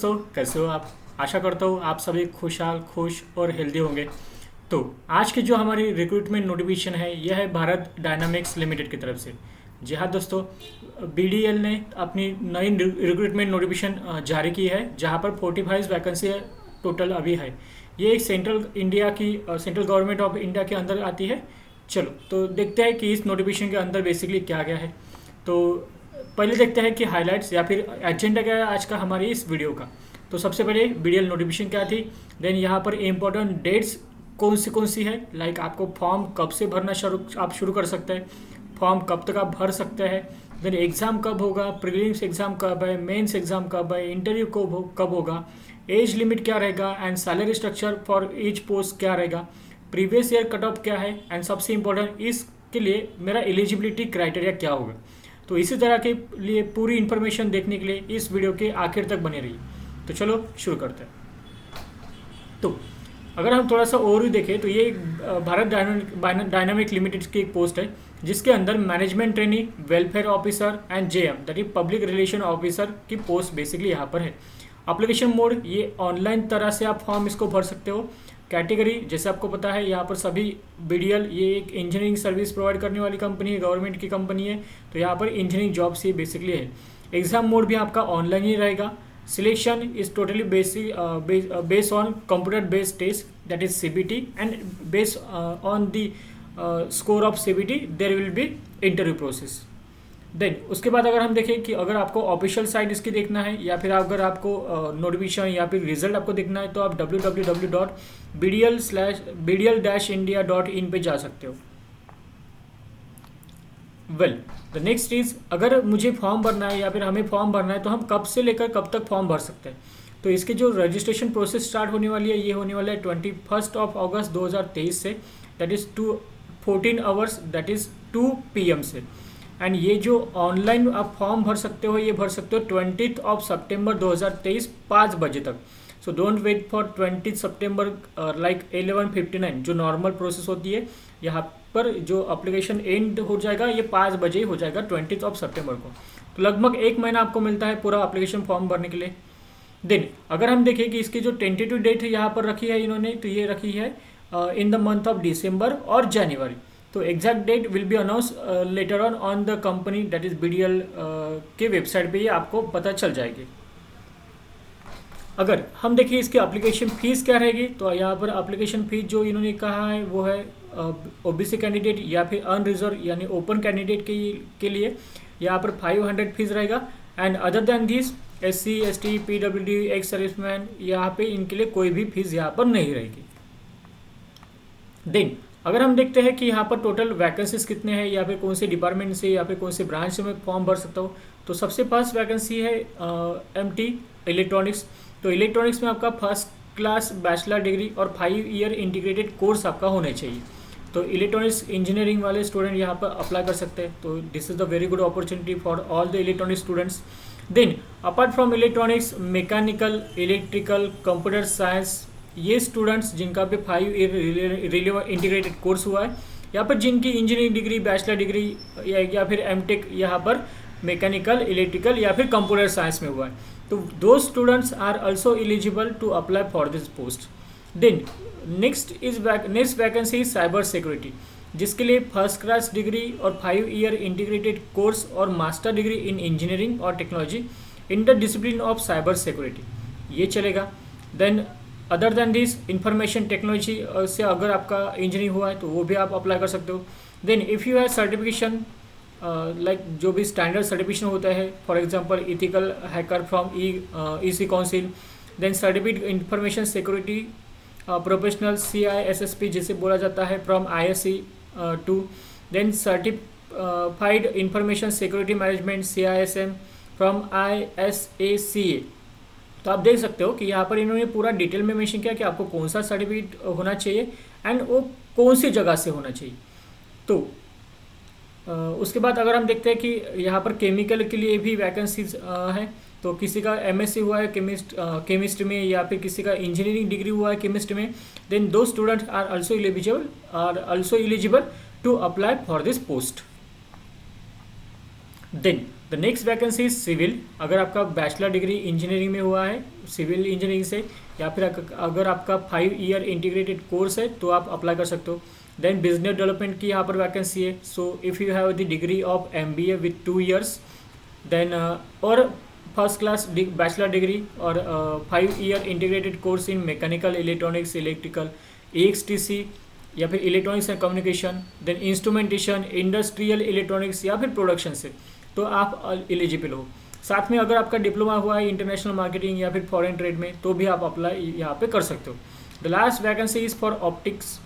दोस्तों कैसे हो आप। आशा करता हूँ आप सभी खुशहाल खुश और हेल्दी होंगे। तो आज की जो हमारी रिक्रूटमेंट नोटिफिकेशन है यह है भारत डायनामिक्स लिमिटेड की तरफ से। जी हाँ दोस्तों, बीडीएल ने अपनी नई रिक्रूटमेंट नोटिफिकेशन जारी की है जहाँ पर 45 वैकेंसी टोटल अभी है। ये एक सेंट्रल गवर्नमेंट ऑफ इंडिया के अंदर आती है। चलो तो देखते हैं कि इस नोटिफिकेशन के अंदर बेसिकली क्या क्या है। तो पहले देखते हैं कि हाइलाइट्स या फिर एजेंडा क्या है आज का हमारी इस वीडियो का। तो सबसे पहले बीडीएल नोटिफिकेशन क्या थी, देन यहाँ पर इम्पोर्टेंट डेट्स कौन सी है, लाइक आपको फॉर्म कब से भरना आप शुरू कर सकते हैं, फॉर्म कब तक आप भर सकते हैं, देन एग्ज़ाम कब होगा, प्रीलिम्स एग्ज़ाम कब है, मेंस एग्ज़ाम कब है, इंटरव्यू कब होगा, एज लिमिट क्या रहेगा and salary structure for each post क्या रहेगा, प्रीवियस ईयर कट ऑफ क्या है एंड सबसे इम्पोर्टेंट इसके लिए मेरा एलिजिबिलिटी क्राइटेरिया क्या होगा। तो इसी तरह के लिए पूरी इन्फॉर्मेशन देखने के लिए इस वीडियो के आखिर तक बने रहिए। तो चलो शुरू करते हैं। तो अगर हम थोड़ा सा ओवरव्यू देखें तो ये भारत डायनामिक लिमिटेड की एक पोस्ट है जिसके अंदर management trainee, welfare officer and JM that is public relation officer की पोस्ट बेसिकली यहाँ पर है। एप्लीकेशन मोड ये ऑनलाइन तरह से आप फॉर्म इसको भर सकते हो। कैटेगरी जैसे आपको पता है यहाँ पर सभी बीडीएल ये एक इंजीनियरिंग सर्विस प्रोवाइड करने वाली कंपनी है, गवर्नमेंट की कंपनी है, तो यहाँ पर इंजीनियरिंग जॉब्स ही बेसिकली है। एग्जाम मोड भी आपका ऑनलाइन ही रहेगा। Selection is totally based on computer based test that is CBT and based on the score of CBT there will be interview process. Then उसके बाद अगर हम देखें कि अगर आपको ऑफिशियल साइट इसकी देखना है या फिर अगर आपको नोटिफिकेशन या फिर रिजल्ट आपको देखना है तो आप www.bdl-india.in पे जा सकते हो। वेल द नेक्स्ट इज, अगर मुझे फॉर्म भरना है या फिर हमें फॉर्म भरना है तो हम कब से लेकर कब तक फॉर्म भर सकते हैं। तो इसके जो रजिस्ट्रेशन प्रोसेस स्टार्ट होने वाली है ये होने वाला है 21 अगस्त 2023 से, that is 14 hours that is 2 PM से। एंड ये जो ऑनलाइन आप फॉर्म भर सकते हो ये भर सकते हो 20 सितंबर 2023 5 बजे तक। सो डोंट वेट फॉर 20 सितंबर लाइक 11:59 जो नॉर्मल प्रोसेस होती है। यहाँ पर जो एप्लीकेशन एंड हो जाएगा ये 5 बजे ही हो जाएगा 20 सितंबर को। तो लगभग 1 महीना आपको मिलता है पूरा एप्लीकेशन फॉर्म भरने के लिए। देन अगर हम देखें कि इसकी जो टेंटेटिव डेट यहाँ पर रखी है इन्होंने, तो ये रखी है इन द मंथ ऑफ दिसंबर और जनवरी। तो exact date will be announce later on the company that is BDL के वेबसाइट पे ये आपको पता चल जाएगी। अगर हम देखिए इसकी एप्लीकेशन फीस क्या रहेगी, तो यहाँ पर एप्लीकेशन फीस जो इन्होंने कहा है वो है ओबीसी कैंडिडेट या फिर अनरिजर्व यानी ओपन कैंडिडेट के लिए यहाँ पर 500 फीस रहेगा। And other than this SC ST PWD ex serviceman यहाँ पे इनके लिए कोई भी फीस यहाँ पर नहीं रहेगी। देन अगर हम देखते हैं कि यहाँ पर टोटल वैकेंसीज कितने हैं या फिर कौन से डिपार्टमेंट से या फिर कौन से ब्रांच से मैं फॉर्म भर सकता हूँ, तो सबसे फर्स्ट वैकेंसी है MT इलेक्ट्रॉनिक्स। तो इलेक्ट्रॉनिक्स में आपका फर्स्ट क्लास बैचलर डिग्री और 5 ईयर इंटीग्रेटेड कोर्स आपका होना चाहिए। तो इलेक्ट्रॉनिक्स इंजीनियरिंग वाले स्टूडेंट यहाँ पर अप्लाई कर सकते हैं। तो this is the very good opportunity for all the electronic students. Then apart from electronics, mechanical, electrical, computer science, ये स्टूडेंट्स जिनका भी 5 ईयर इंटीग्रेटेड कोर्स हुआ है या फिर जिनकी इंजीनियरिंग डिग्री, बैचलर डिग्री या फिर MTech यहाँ पर मैकेनिकल, इलेक्ट्रिकल या फिर कंप्यूटर साइंस में हुआ है, तो दो students are also eligible to apply for this post. Then next vacancy is cyber security, जिसके लिए फर्स्ट क्लास डिग्री और 5 ईयर इंटीग्रेटेड कोर्स और मास्टर डिग्री इन इंजीनियरिंग और technology in the discipline of cyber security ये चलेगा। Then other than this information technology से अगर आपका इंजीनियरिंग हुआ है तो वो भी आप अप्लाई कर सकते हो। Then if you have certification like जो भी स्टैंडर्ड सर्टिफिकेशन होता है, for example ethical hacker from EC council, then certificate information security professional CISSP जिसे बोला जाता है from ISC 2, then certified information security management CISM from ISACA। तो आप देख सकते हो कि यहाँ पर इन्होंने पूरा डिटेल में मेंशन किया कि आपको कौन सा सर्टिफिकेट होना चाहिए एंड वो कौन सी जगह से होना चाहिए। तो उसके बाद अगर हम देखते हैं कि यहाँ पर केमिकल के लिए भी वैकेंसीज है, तो किसी का MSc हुआ है केमिस्ट में या फिर किसी का इंजीनियरिंग डिग्री हुआ है केमिस्ट में, देन दो students are also eligible to apply for this post. Then the next vacancy is civil. अगर आपका बैचलर डिग्री इंजीनियरिंग में हुआ है सिविल इंजीनियरिंग से, या फिर अगर आपका 5 ईयर इंटीग्रेटेड कोर्स है तो आप अप्लाई कर सकते हो। देन बिजनेस डेवलपमेंट की यहाँ पर वैकेंसी है। So if you have the degree of MBA with 2 years then और फर्स्ट क्लास बैचलर डिग्री और 5 year integrated course in mechanical, electronics, electrical, EXTC या फिर electronics and communication, then instrumentation, industrial electronics या फिर production से, तो आप eligible हो। साथ में अगर आपका डिप्लोमा हुआ है इंटरनेशनल मार्केटिंग या फिर फॉरेन ट्रेड में तो भी आप अप्लाई यहाँ पे कर सकते हो। The last vacancy is for optics,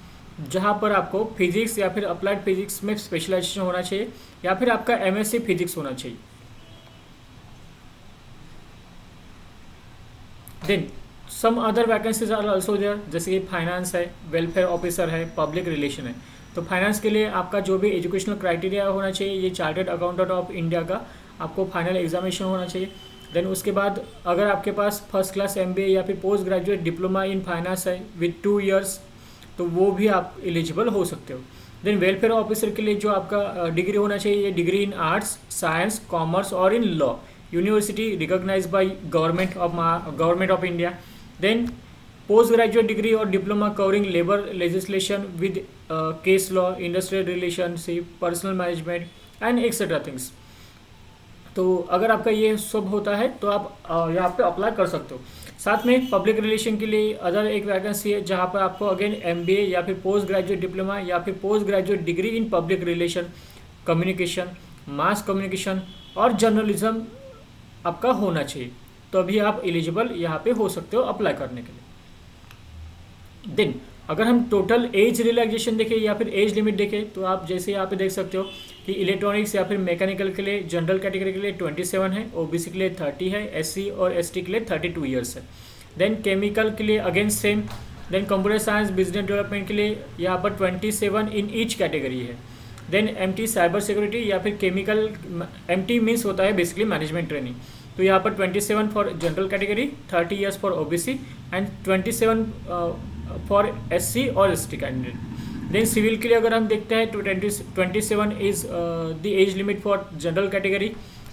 जहाँ पर आपको फिजिक्स या फिर अप्लाइड फिजिक्स में स्पेशलाइजेशन होना चाहिए या फिर आपका MSc फिजिक्स होना चाहिए। Then some other vacancies are also there, जैसे कि फाइनेंस है, वेलफेयर ऑफिसर है, पब्लिक रिलेशन है। तो फाइनेंस के लिए आपका जो भी एजुकेशनल क्राइटेरिया होना चाहिए, ये चार्टर्ड अकाउंटेंट ऑफ इंडिया का आपको फाइनल एग्जामिनेशन होना चाहिए। देन उसके बाद अगर आपके पास फर्स्ट क्लास MBA या फिर post graduate diploma in finance है विद 2 ईयर्स तो वो भी आप एलिजिबल हो सकते हो। देन वेलफेयर ऑफिसर के लिए जो आपका डिग्री होना चाहिए, ये degree in arts, science, commerce और in law, university recognised by government of India. Then post graduate degree और diploma covering labour legislation with case law, industrial relationship, personnel management and etcetera things. तो अगर आपका ये सब होता है तो आप यहाँ पे अप्लाई कर सकते हो। साथ में पब्लिक रिलेशन के लिए अदर एक वैकेंसी है जहाँ पर आपको अगेन MBA या फिर पोस्ट ग्रेजुएट डिप्लोमा या फिर post graduate degree in public relation, communication, mass communication और जर्नलिज्म आपका होना चाहिए, तो अभी आप एलिजिबल यहाँ पे हो सकते हो अप्लाई करने के लिए। देन अगर हम टोटल एज रिलैक्सेशन देखें या फिर एज लिमिट देखें तो आप जैसे यहाँ पे देख सकते हो कि इलेक्ट्रॉनिक्स या फिर मैकेनिकल के लिए जनरल कैटेगरी के लिए 27 है, OBC के लिए 30 है, SC और ST के लिए 32 ईयर्स है। देन केमिकल के लिए again same. Then computer science, business development के लिए यहाँ पर 27 इन ईच कैटेगरी है। देन MT साइबर सिक्योरिटी या फिर केमिकल, MT मीन्स होता है बेसिकली मैनेजमेंट ट्रेनिंग, तो यहाँ पर 27 for general category, 30 years for OBC and 27 for SC और ST कैंडिडेट। देन सिविल के लिए अगर हम देखते हैं तो 27 is the age limit for general category,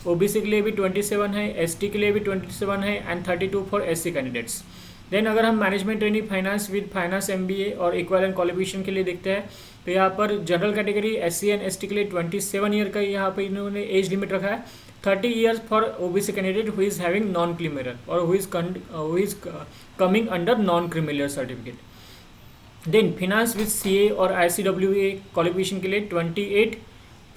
OBC के लिए भी 27 है, ST के लिए भी 27 है and 32 for SC candidates. Then अगर हम management training finance with finance MBA और इक्विवेलेंट क्वालिफिकेशन के लिए देखते हैं तो यहाँ पर general category SC and ST के लिए 27 ईयर का यहाँ पर इन्होंने एज लिमिट रखा है, 30 years for OBC candidate who is having non criminal और who is coming under non criminal certificate. Then finance with CA और ICWA क्वालिफिकेशन के लिए 28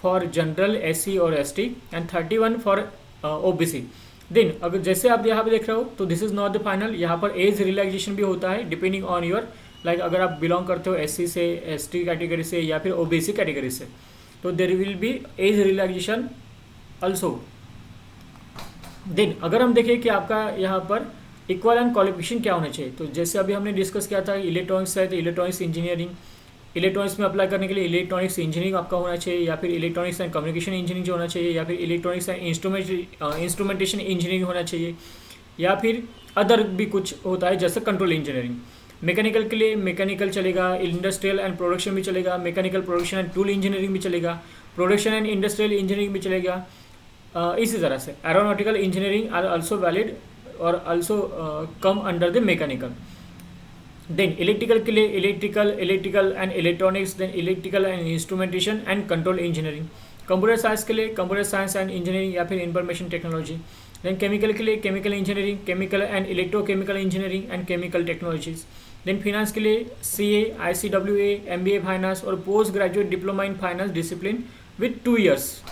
फॉर जनरल, SC और ST and 31 for OBC। Then अगर जैसे आप यहाँ पे देख रहे हो तो this is not the final, यहाँ पर एज रिलैक्सेशन भी होता है डिपेंडिंग ऑन योर लाइक अगर आप बिलोंग करते हो SC से, ST कैटेगरी से या फिर OBC कैटेगरी से तो there will be age relaxation also. Then अगर हम देखें कि आपका यहाँ पर इक्विवेलेंट क्वालिफिकेशन क्या होना चाहिए, तो जैसे अभी हमने डिस्कस किया था इलेक्ट्रॉनिक्स है तो इलेक्ट्रॉनिक्स इंजीनियरिंग, इलेक्ट्रॉनिक्स में अप्लाई करने के लिए इलेक्ट्रॉनिक्स इंजीनियरिंग आपका होना चाहिए या फिर इलेक्ट्रॉनिक्स एंड कम्युनिकेशन इंजीनियरिंग होना चाहिए या फिर इलेक्ट्रॉनिक्स एंड इंस्ट्रूमेंटेशन इंजीनियरिंग होना चाहिए या फिर अदर भी कुछ होता है जैसे कंट्रोल इंजीनियरिंग। मैकेनिकल के लिए मैकेनिकल चलेगा, इंडस्ट्रियल एंड प्रोडक्शन भी चलेगा, mechanical production and tool engineering भी चलेगा, प्रोडक्शन एंड इंडस्ट्रियल इंजीनियरिंग भी चलेगा। इसी तरह से aeronautical engineering are also valid और also come under the mechanical. Then electrical के लिए electrical and electronics, then electrical and instrumentation and control engineering. Computer science के लिए कंप्यूटर साइंस एंड इंजीनियरिंग या फिर इंफॉर्मेशन टेक्नोलॉजी। देन केमिकल के लिए chemical engineering, chemical and electrochemical engineering and chemical technologies. Then finance के लिए CA, ICWA, MBA finance और post graduate diploma in finance discipline with 2 years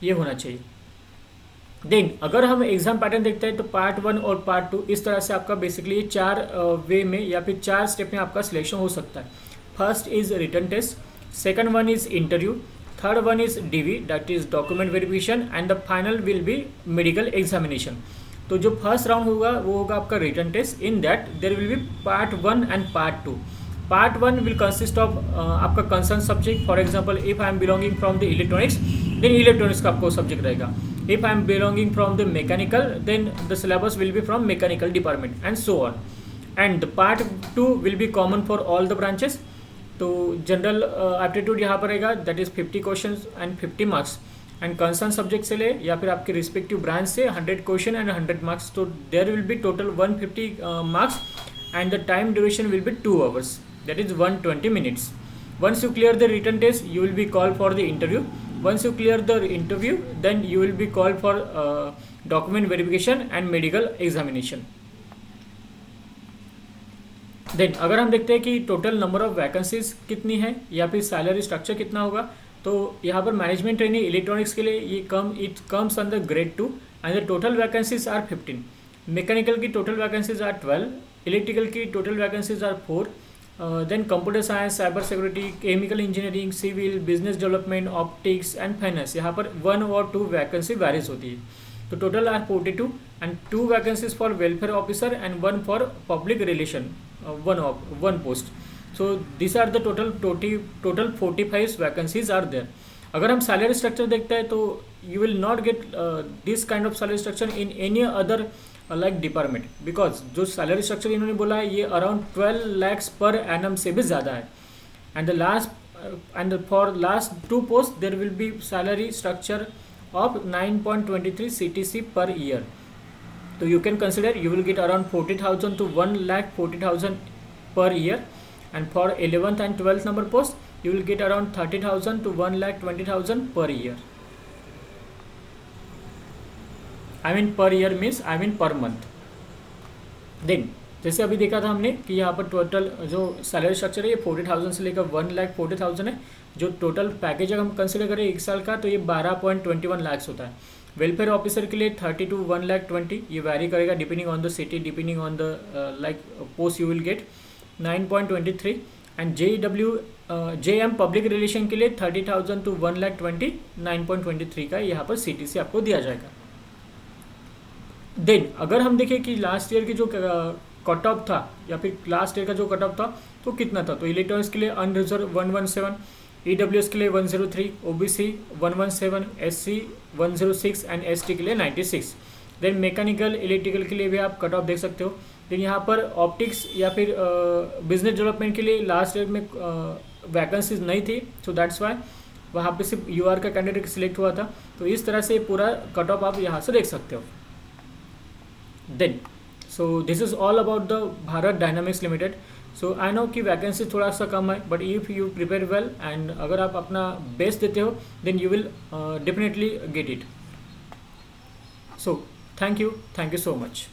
ये होना चाहिए। देन अगर हम एग्जाम पैटर्न देखते हैं तो पार्ट 1 और पार्ट 2 इस तरह से आपका बेसिकली 4 वे में या फिर 4 स्टेप में आपका सिलेक्शन हो सकता है। First is written test, second one is interview, third one is DV that is document verification and the final will be medical examination. तो जो फर्स्ट राउंड होगा वो होगा आपका written test, in that there will be part 1 and part 2। Part 1 will consist of आपका concern subject, for example if I am belonging from the electronics then electronics का आपको subject रहेगा, if I am belonging from the mechanical then the syllabus will be from mechanical department and so on, and the part 2 will be common for all the branches। तो general aptitude यहाँ पर रहेगा that is 50 questions and 50 marks and concern subject से ले या फिर आपके respective branch से 100 क्वेश्चन एंड 100 मार्क्स, तो there will be total 150 marks and the time duration will be 2 hours, that is 120 minutes. Once you clear the written test, you will be called for the interview. Once you clear the interview, then you will be called for document verification and medical examination. Then अगर हम देखते हैं कि total number of vacancies कितनी है या फिर salary structure कितना होगा, तो यहाँ पर मैनेजमेंट ट्रेनिंग इलेक्ट्रॉनिक्स के लिए ये it comes under grade 2 and the total vacancies are 15. Mechanical की टोटल वैकेंसीज आर 12, इलेक्ट्रिकल की total vacancies are 4, then computer science, cyber security, chemical engineering, civil, business development, optics and finance, यहाँ पर 1 और 2 vacancy varies होती है. तो total are 42 and 2 vacancies for welfare officer and 1 for public relation, one post. So these are the total 45 vacancies are there. अगर हम salary structure देखते हैं तो you will not get this kind of salary structure in any other like department, because जो salary structure इन्होंने बोला है ये अराउंड 12 lakhs per annum से भी ज़्यादा है. And for last 2 posts there will be salary structure of 9.23 CTC per year. So you can consider you will get around 40,000 to 1,40,000 per year, and for 11th and 12th number post you will get around 30,000 to 1,20,000 per year. I mean per year means I mean per month. Then जैसे अभी देखा था हमने कि यहाँ पर total जो salary structure है ये 40,000 से लेकर 1,40,000 है. जो टोटल पैकेज अगर हम कंसिडर करें 1 साल का तो ये 12.21 लाख होता है. वेलफेयर ऑफिसर के लिए 30 to 1,20,000, ये वैरी करेगा depending on the city, depending on the like post you will get 9.23. And JM public relation के लिए 30,000 to 1,20,000, 9.23 का यहाँ पर CTC आपको दिया जाएगा. देन अगर हम देखें कि लास्ट ईयर की जो कट ऑफ था या फिर लास्ट ईयर का जो कट ऑफ था तो कितना था, तो इलेक्ट्रॉनिक्स के लिए अनरिजर्व 117, EWS के लिए 103, OBC 117, SC 106 एंड ST के लिए 96. देन मैकेनिकल इलेक्ट्रिकल के लिए भी आप कट ऑफ देख सकते हो. देन यहाँ पर ऑप्टिक्स या फिर बिजनेस डेवलपमेंट के लिए लास्ट ईयर में वैकेंसीज नहीं थी, सो दैट्स वाई वहाँ पे सिर्फ UR का कैंडिडेट सिलेक्ट हुआ था. तो इस तरह से पूरा कट ऑफ आप यहाँ से देख सकते हो. Then so this is all about the Bharat dynamics limited. So I know कि वैकेंसी थोड़ा सा कम है, but if you prepare well and अगर आप अपना बेस्ट देते हो then you will definitely get it. So thank you so much.